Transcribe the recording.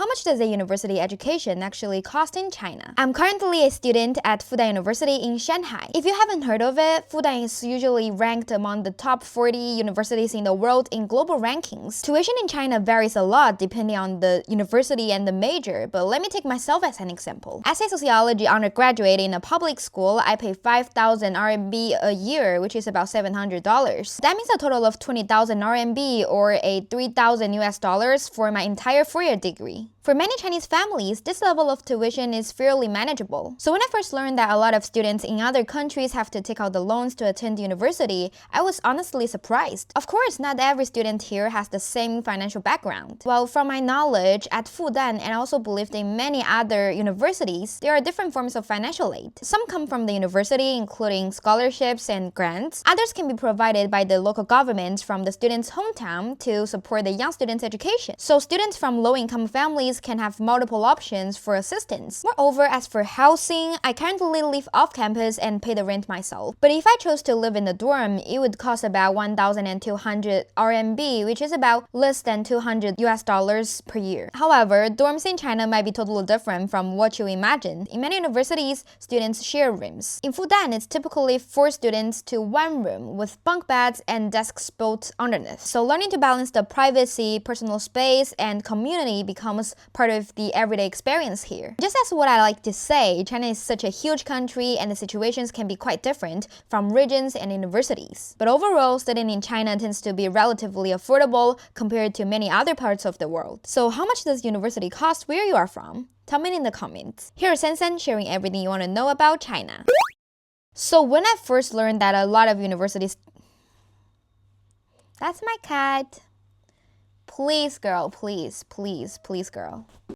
How much does a university education actually cost in China? I'm currently a student at Fudan University in Shanghai. If you haven't heard of it, Fudan is usually ranked among the top 40 universities in the world in global rankings. Tuition in China varies a lot depending on the university and the major, but let me take myself as an example. As a sociology undergraduate in a public school, I pay 5,000 RMB a year, which is about $700. That means a total of 20,000 RMB or a 3,000 US dollars for my entire four-year degree. For many Chinese families, this level of tuition is fairly manageable. So when I first learned that a lot of students in other countries have to take out the loans to attend university, I was honestly surprised. Of course, not every student here has the same financial background. Well, from my knowledge, at Fudan and I also believed in many other universities, there are different forms of financial aid. Some come from the university, including scholarships and grants. Others can be provided by the local government from the student's hometown to support the young student's education. So students from low-income families can have multiple options for assistance. Moreover, as for housing, I currently live off campus and pay the rent myself. But if I chose to live in the dorm, it would cost about 1,200 RMB, which is about less than 200 US dollars per year. However, dorms in China might be totally different from what you imagined. In many universities, students share rooms. In Fudan, it's typically 4 students to 1 room with bunk beds and desks built underneath. So learning to balance the privacy, personal space, and community becomes part of the everyday experience here. Just as what I like to say, China is such a huge country and the situations can be quite different from regions and universities. But overall, studying in China tends to be relatively affordable compared to many other parts of the world. So how much does university cost where you are from? Tell me in the comments. Here's Sensen sharing everything you want to know about China. So when I first learned that a lot of universities... That's my cat. Please, girl, please, please, please, girl.